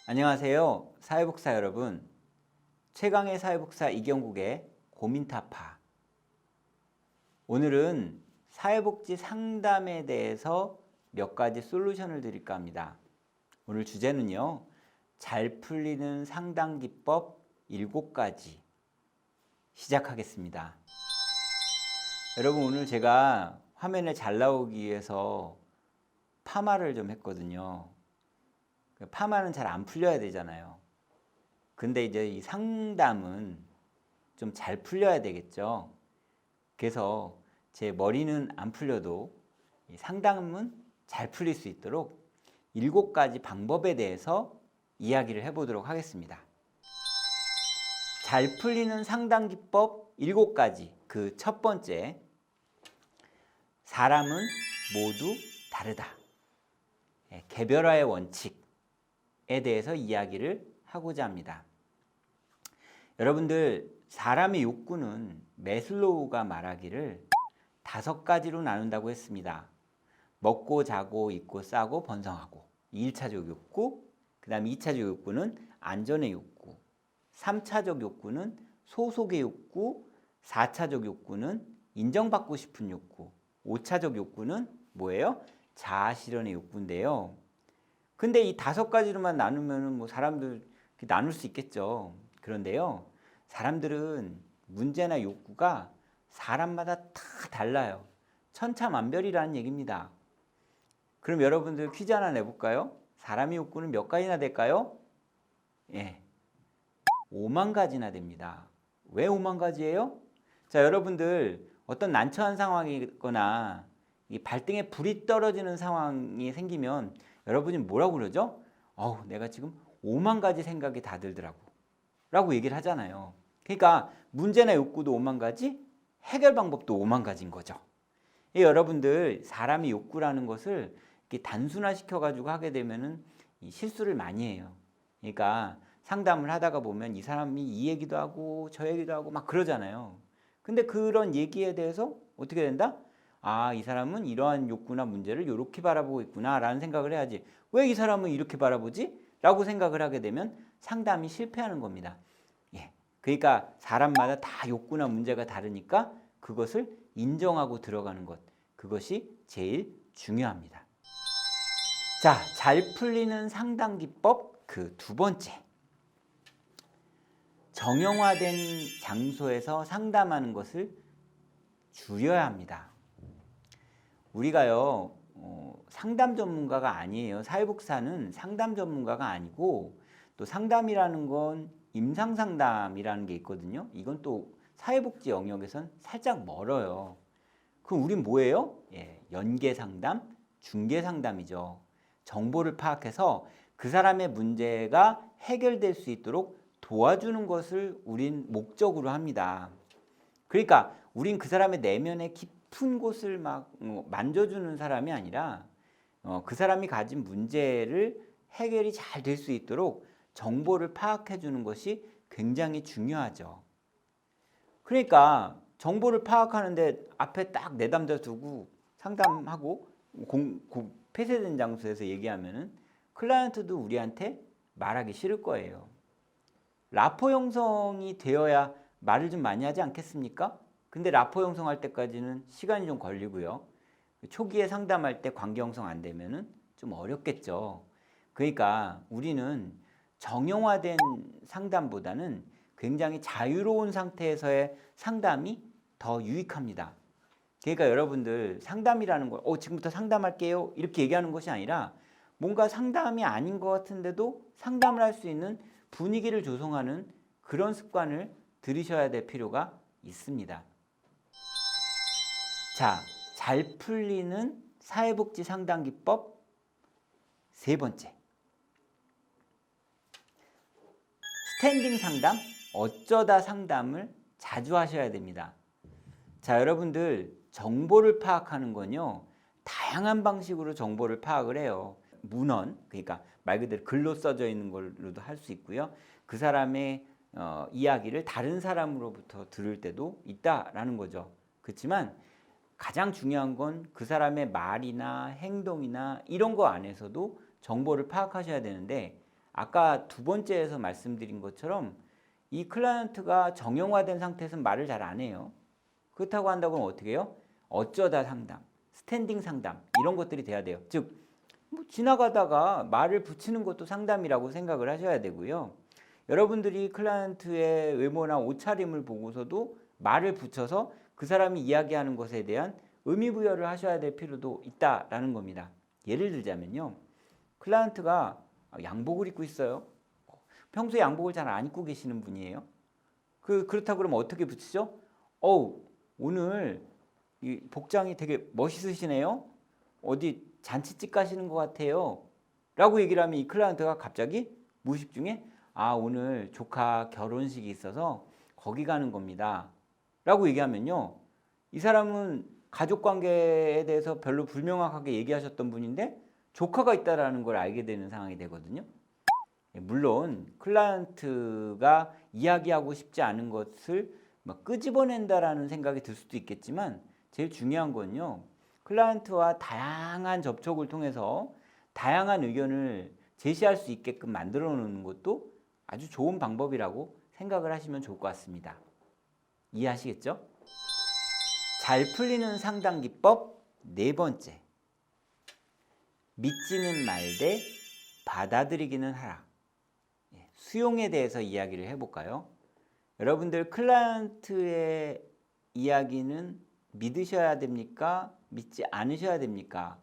안녕하세요. 사회복사 여러분. 최강의 사회복사 이경국의 고민타파. 오늘은 사회복지 상담에 대해서 몇 가지 솔루션을 드릴까 합니다. 오늘 주제는요. 잘 풀리는 상담 기법 7가지 시작하겠습니다. 여러분, 오늘 제가 화면에 잘 나오기 위해서 파마를 좀 했거든요. 파마는 잘 안 풀려야 되잖아요. 근데 이제 이 상담은 좀 잘 풀려야 되겠죠. 그래서 제 머리는 안 풀려도 이 상담은 잘 풀릴 수 있도록 7가지 방법에 대해서 이야기를 해보도록 하겠습니다. 잘 풀리는 상담 기법 7가지. 그 첫 번째, 사람은 모두 다르다. 개별화의 원칙에 대해서 이야기를 하고자 합니다. 여러분들, 사람의 욕구는 매슬로우가 말하기를 5가지로 나눈다고 했습니다. 먹고 자고 입고 싸고 번성하고 1차적 욕구, 그 다음에 2차적 욕구는 안전의 욕구, 3차적 욕구는 소속의 욕구, 4차적 욕구는 인정받고 싶은 욕구, 5차적 욕구는 뭐예요? 자아실현의 욕구인데요. 근데 이 5가지로만 나누면 뭐 사람들 나눌 수 있겠죠. 그런데요, 사람들은 문제나 욕구가 사람마다 다 달라요. 천차만별이라는 얘기입니다. 그럼 여러분들 퀴즈 하나 내볼까요? 사람의 욕구는 몇 가지나 될까요? 5만 가지나 됩니다. 왜 5만 가지예요? 자, 여러분들 어떤 난처한 상황이거나 이 발등에 불이 떨어지는 상황이 생기면 여러분이 뭐라고 그러죠? 내가 지금 5만 가지 생각이 다 들더라고 라고 얘기를 하잖아요. 그러니까 문제나 욕구도 5만 가지, 해결 방법도 5만 가지인 거죠. 여러분들, 사람의 욕구라는 것을 이렇게 단순화시켜 가지고 하게 되면은 실수를 많이 해요. 그러니까 상담을 하다가 보면 이 사람이 이 얘기도 하고 저 얘기도 하고 막 그러잖아요. 근데 그런 얘기에 대해서 어떻게 된다? 이 사람은 이러한 욕구나 문제를 이렇게 바라보고 있구나 라는 생각을 해야지, 왜 이 사람은 이렇게 바라보지? 라고 생각을 하게 되면 상담이 실패하는 겁니다. 그러니까 사람마다 다 욕구나 문제가 다르니까 그것을 인정하고 들어가는 것, 그것이 제일 중요합니다. 자, 잘 풀리는 상담 기법 그 2번째, 정형화된 장소에서 상담하는 것을 줄여야 합니다. 우리가요, 상담 전문가가 아니에요. 사회복사는 상담 전문가가 아니고, 또 상담이라는 건 임상상담이라는 게 있거든요. 이건 또 사회복지 영역에선 살짝 멀어요. 그럼 우린 뭐예요? 연계상담, 중개상담이죠. 정보를 파악해서 그 사람의 문제가 해결될 수 있도록 도와주는 것을 우린 목적으로 합니다. 그러니까 우린 그 사람의 내면의 깊은 곳을 막 만져주는 사람이 아니라 그 사람이 가진 문제를 해결이 잘 될 수 있도록 정보를 파악해 주는 것이 굉장히 중요하죠. 그러니까 정보를 파악하는데 앞에 딱 내담겨 두고 상담하고 폐쇄된 장소에서 얘기하면은 클라이언트도 우리한테 말하기 싫을 거예요. 라포 형성이 되어야 말을 좀 많이 하지 않겠습니까? 근데 라포 형성할 때까지는 시간이 좀 걸리고요. 초기에 상담할 때 관계 형성 안 되면은 좀 어렵겠죠. 그러니까 우리는 정형화된 상담보다는 굉장히 자유로운 상태에서의 상담이 더 유익합니다. 그러니까 여러분들, 상담이라는 걸 지금부터 상담할게요 이렇게 얘기하는 것이 아니라 뭔가 상담이 아닌 것 같은데도 상담을 할 수 있는 분위기를 조성하는 그런 습관을 들이셔야 될 필요가 있습니다. 자, 잘 풀리는 사회복지 상담 기법 3번째, 스탠딩 상담, 어쩌다 상담을 자주 하셔야 됩니다. 자, 여러분들, 정보를 파악하는 건요, 다양한 방식으로 정보를 파악을 해요. 문헌, 그러니까 말 그대로 글로 써져 있는 걸로도 할 수 있고요. 그 사람의 이야기를 다른 사람으로부터 들을 때도 있다라는 거죠. 그렇지만 가장 중요한 건 그 사람의 말이나 행동이나 이런 거 안에서도 정보를 파악하셔야 되는데 아까 두 번째에서 말씀드린 것처럼 이 클라이언트가 정형화된 상태에서 말을 잘 안 해요. 그렇다고 한다고 하면 어떻게 해요? 어쩌다 상담, 스탠딩 상담 이런 것들이 돼야 돼요. 즉 뭐 지나가다가 말을 붙이는 것도 상담이라고 생각을 하셔야 되고요. 여러분들이 클라이언트의 외모나 옷차림을 보고서도 말을 붙여서 그 사람이 이야기하는 것에 대한 의미 부여를 하셔야 될 필요도 있다라는 겁니다. 예를 들자면요. 클라이언트가 양복을 입고 있어요. 평소에 양복을 잘 안 입고 계시는 분이에요. 그렇다고 그러면 어떻게 붙이죠? 오늘 이 복장이 되게 멋있으시네요. 어디 잔치집 가시는 것 같아요. 라고 얘기를 하면 이 클라이언트가 갑자기 무의식 중에 오늘 조카 결혼식이 있어서 거기 가는 겁니다. 라고 얘기하면요. 이 사람은 가족 관계에 대해서 별로 불명확하게 얘기하셨던 분인데 조카가 있다라는 걸 알게 되는 상황이 되거든요. 물론 클라이언트가 이야기하고 싶지 않은 것을 막 끄집어낸다라는 생각이 들 수도 있겠지만 제일 중요한 건요. 클라이언트와 다양한 접촉을 통해서 다양한 의견을 제시할 수 있게끔 만들어 놓는 것도 아주 좋은 방법이라고 생각을 하시면 좋을 것 같습니다. 이해하시겠죠? 잘 풀리는 상담 기법 네 번째. 믿지는 말되 받아들이기는 하라. 수용에 대해서 이야기를 해볼까요? 여러분들 클라이언트의 이야기는 믿으셔야 됩니까? 믿지 않으셔야 됩니까?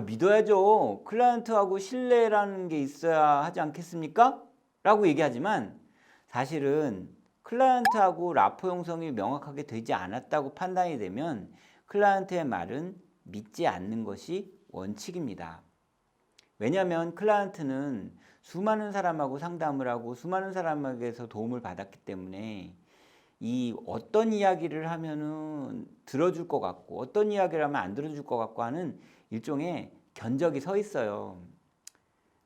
믿어야죠. 클라이언트하고 신뢰라는 게 있어야 하지 않겠습니까? 라고 얘기하지만 사실은 클라이언트하고 라포 형성이 명확하게 되지 않았다고 판단이 되면 클라이언트의 말은 믿지 않는 것이 원칙입니다. 왜냐하면 클라이언트는 수많은 사람하고 상담을 하고 수많은 사람에게서 도움을 받았기 때문에 이 어떤 이야기를 하면은 들어줄 것 같고 어떤 이야기를 하면 안 들어줄 것 같고 하는 일종의 견적이 서 있어요.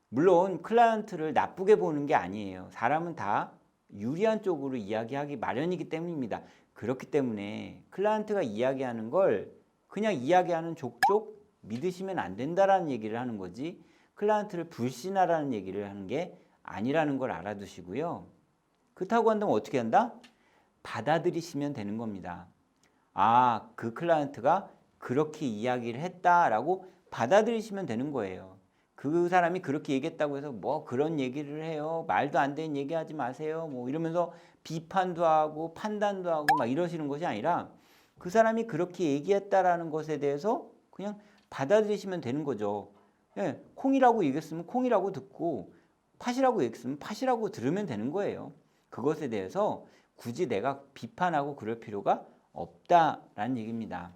물론 클라이언트를 나쁘게 보는 게 아니에요. 사람은 다 유리한 쪽으로 이야기하기 마련이기 때문입니다. 그렇기 때문에 클라이언트가 이야기하는 걸 그냥 이야기하는 족족 믿으시면 안 된다라는 얘기를 하는 거지 클라이언트를 불신하라는 얘기를 하는 게 아니라는 걸 알아두시고요. 그렇다고 한다면 어떻게 한다? 받아들이시면 되는 겁니다. 그 클라이언트가 그렇게 이야기를 했다라고 받아들이시면 되는 거예요. 그 사람이 그렇게 얘기했다고 해서 뭐 그런 얘기를 해요. 말도 안 되는 얘기하지 마세요. 뭐 이러면서 비판도 하고 판단도 하고 막 이러시는 것이 아니라 그 사람이 그렇게 얘기했다라는 것에 대해서 그냥 받아들이시면 되는 거죠. 콩이라고 얘기했으면 콩이라고 듣고 팥이라고 얘기했으면 팥이라고 들으면 되는 거예요. 그것에 대해서 굳이 내가 비판하고 그럴 필요가 없다라는 얘기입니다.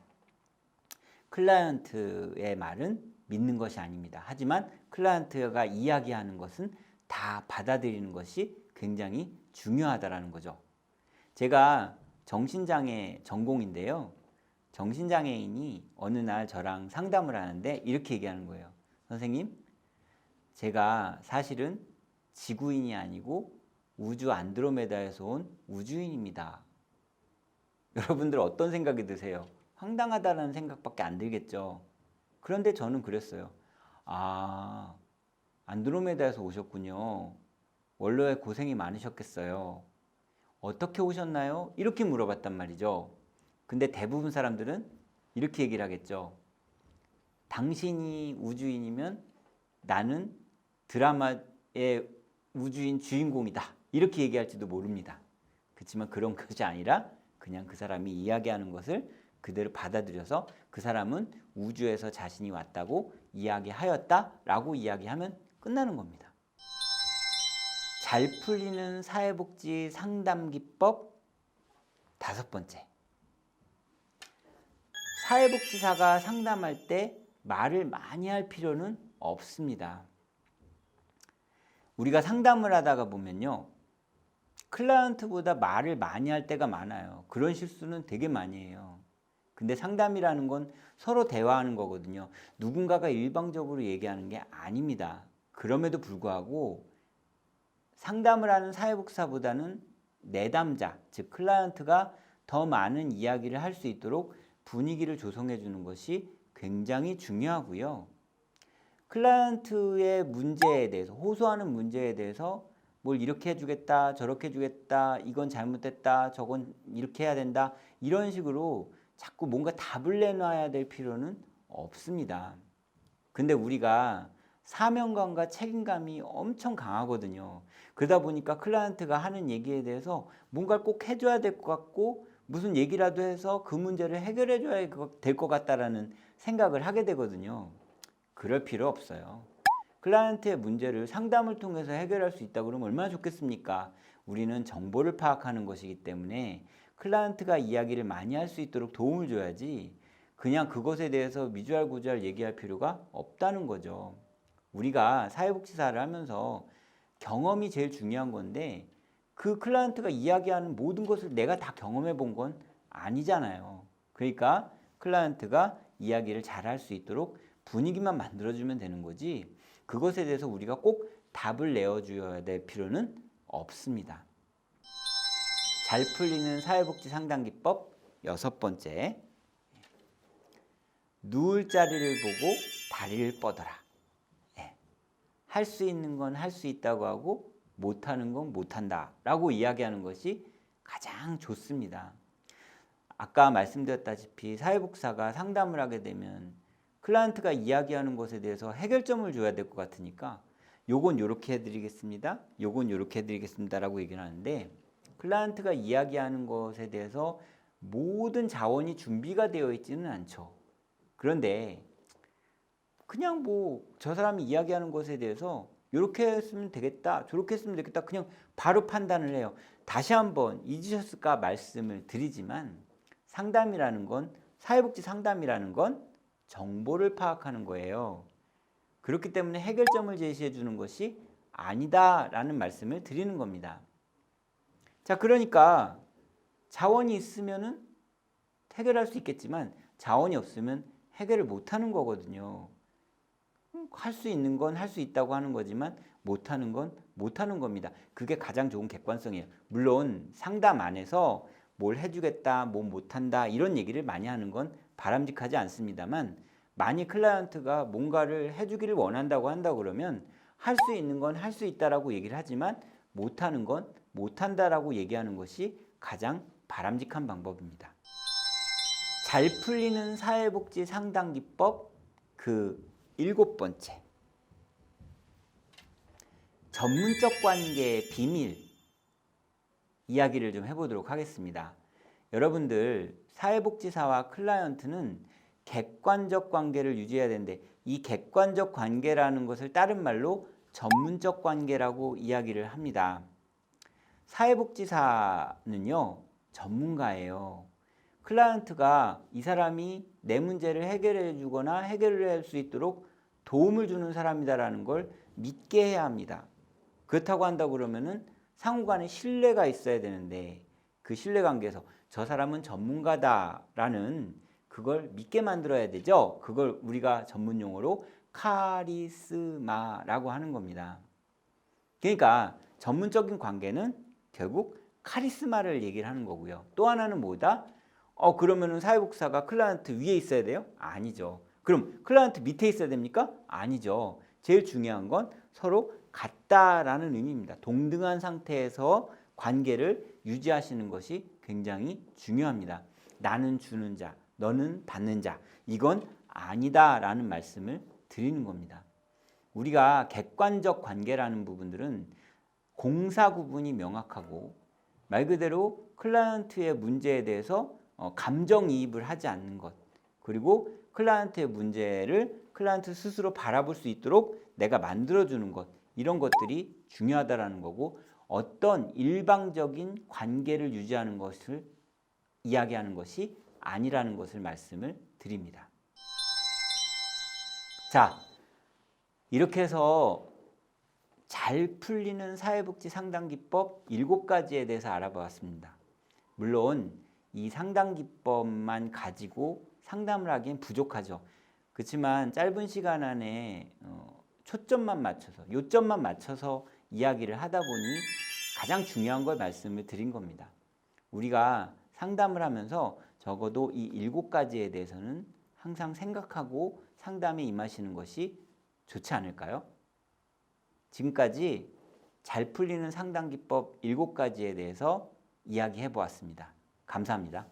클라이언트의 말은 믿는 것이 아닙니다. 하지만 클라이언트가 이야기하는 것은 다 받아들이는 것이 굉장히 중요하다라는 거죠. 제가 정신장애 전공인데요. 정신장애인이 어느 날 저랑 상담을 하는데 이렇게 얘기하는 거예요. 선생님, 제가 사실은 지구인이 아니고 우주 안드로메다에서 온 우주인입니다. 여러분들 어떤 생각이 드세요? 황당하다는 생각밖에 안 들겠죠. 그런데 저는 그랬어요. 안드로메다에서 오셨군요. 원로에 고생이 많으셨겠어요. 어떻게 오셨나요? 이렇게 물어봤단 말이죠. 근데 대부분 사람들은 이렇게 얘기를 하겠죠. 당신이 우주인이면 나는 드라마의 우주인 주인공이다. 이렇게 얘기할지도 모릅니다. 그렇지만 그런 것이 아니라 그냥 그 사람이 이야기하는 것을 그대로 받아들여서 그 사람은 우주에서 자신이 왔다고 이야기하였다라고 이야기하면 끝나는 겁니다. 잘 풀리는 사회복지 상담 기법 다섯 번째. 사회복지사가 상담할 때 말을 많이 할 필요는 없습니다. 우리가 상담을 하다가 보면요. 클라이언트보다 말을 많이 할 때가 많아요. 그런 실수는 되게 많이 해요. 근데 상담이라는 건 서로 대화하는 거거든요. 누군가가 일방적으로 얘기하는 게 아닙니다. 그럼에도 불구하고 상담을 하는 사회복지사보다는 내담자, 즉 클라이언트가 더 많은 이야기를 할 수 있도록 분위기를 조성해 주는 것이 굉장히 중요하고요. 클라이언트의 문제에 대해서, 호소하는 문제에 대해서 뭘 이렇게 해주겠다, 저렇게 해주겠다, 이건 잘못됐다, 저건 이렇게 해야 된다, 이런 식으로 자꾸 뭔가 답을 내놔야 될 필요는 없습니다. 근데 우리가 사명감과 책임감이 엄청 강하거든요. 그러다 보니까 클라이언트가 하는 얘기에 대해서 뭔가를 꼭 해줘야 될 것 같고, 무슨 얘기라도 해서 그 문제를 해결해 줘야 될 것 같다라는 생각을 하게 되거든요. 그럴 필요 없어요. 클라이언트의 문제를 상담을 통해서 해결할 수 있다고 그러면 얼마나 좋겠습니까? 우리는 정보를 파악하는 것이기 때문에 클라이언트가 이야기를 많이 할 수 있도록 도움을 줘야지, 그냥 그것에 대해서 미주알고주알 얘기할 필요가 없다는 거죠. 우리가 사회복지사를 하면서 경험이 제일 중요한 건데, 그 클라이언트가 이야기하는 모든 것을 내가 다 경험해 본 건 아니잖아요. 그러니까 클라이언트가 이야기를 잘 할 수 있도록 분위기만 만들어주면 되는 거지, 그것에 대해서 우리가 꼭 답을 내어줘야 될 필요는 없습니다. 잘 풀리는 사회복지 상담 기법 6번째, 누울 자리를 보고 다리를 뻗어라. 할 수 있는 건 할 수 있다고 하고 못하는 건 못한다 라고 이야기하는 것이 가장 좋습니다. 아까 말씀드렸다시피 사회복지사가 상담을 하게 되면 클라이언트가 이야기하는 것에 대해서 해결점을 줘야 될 것 같으니까 요건 요렇게 해드리겠습니다, 요건 요렇게 해드리겠습니다 라고 얘기를 하는데, 클라이언트가 이야기하는 것에 대해서 모든 자원이 준비가 되어 있지는 않죠. 그런데 그냥 뭐 저 사람이 이야기하는 것에 대해서 이렇게 했으면 되겠다, 저렇게 했으면 되겠다, 그냥 바로 판단을 해요. 다시 한번 잊으셨을까 말씀을 드리지만, 상담이라는 건, 사회복지 상담이라는 건 정보를 파악하는 거예요. 그렇기 때문에 해결점을 제시해 주는 것이 아니다라는 말씀을 드리는 겁니다. 자, 그러니까 자원이 있으면은 해결할 수 있겠지만 자원이 없으면 해결을 못 하는 거거든요. 할 수 있는 건 할 수 있다고 하는 거지만 못하는 건 못하는 겁니다. 그게 가장 좋은 객관성이에요. 물론 상담 안에서 뭘 해주겠다, 뭐 못한다 이런 얘기를 많이 하는 건 바람직하지 않습니다만, 만약 클라이언트가 뭔가를 해주기를 원한다고 한다 그러면 할 수 있는 건 할 수 있다라고 얘기를 하지만 못하는 건 못한다라고 얘기하는 것이 가장 바람직한 방법입니다. 잘 풀리는 사회복지 상담 기법 7번째, 전문적 관계의 비밀 이야기를 좀 해보도록 하겠습니다. 여러분들, 사회복지사와 클라이언트는 객관적 관계를 유지해야 되는데, 이 객관적 관계라는 것을 다른 말로 전문적 관계라고 이야기를 합니다. 사회복지사는요, 전문가예요. 클라이언트가 이 사람이 내 문제를 해결해 주거나 해결을 할 수 있도록 도움을 주는 사람이다라는 걸 믿게 해야 합니다. 그렇다고 한다고 그러면은 상호간에 신뢰가 있어야 되는데, 그 신뢰관계에서 저 사람은 전문가다라는 그걸 믿게 만들어야 되죠. 그걸 우리가 전문 용어로 카리스마라고 하는 겁니다. 그러니까 전문적인 관계는 결국 카리스마를 얘기를 하는 거고요. 또 하나는 뭐다? 그러면은 사회복지사가 클라이언트 위에 있어야 돼요? 아니죠. 그럼 클라이언트 밑에 있어야 됩니까? 아니죠. 제일 중요한 건 서로 같다라는 의미입니다. 동등한 상태에서 관계를 유지하시는 것이 굉장히 중요합니다. 나는 주는 자, 너는 받는 자, 이건 아니다라는 말씀을 드리는 겁니다. 우리가 객관적 관계라는 부분들은 공사 구분이 명확하고, 말 그대로 클라이언트의 문제에 대해서 감정이입을 하지 않는 것, 그리고 클라이언트의 문제를 클라이언트 스스로 바라볼 수 있도록 내가 만들어주는 것, 이런 것들이 중요하다라는 거고, 어떤 일방적인 관계를 유지하는 것을 이야기하는 것이 아니라는 것을 말씀을 드립니다. 자, 이렇게 해서 잘 풀리는 사회복지 상담기법 7가지에 대해서 알아보았습니다. 물론 이 상담기법만 가지고 상담을 하기엔 부족하죠. 그렇지만 짧은 시간 안에 초점만 맞춰서, 요점만 맞춰서 이야기를 하다 보니 가장 중요한 걸 말씀을 드린 겁니다. 우리가 상담을 하면서 적어도 이 7가지에 대해서는 항상 생각하고 상담에 임하시는 것이 좋지 않을까요? 지금까지 잘 풀리는 상담 기법 7가지에 대해서 이야기해 보았습니다. 감사합니다.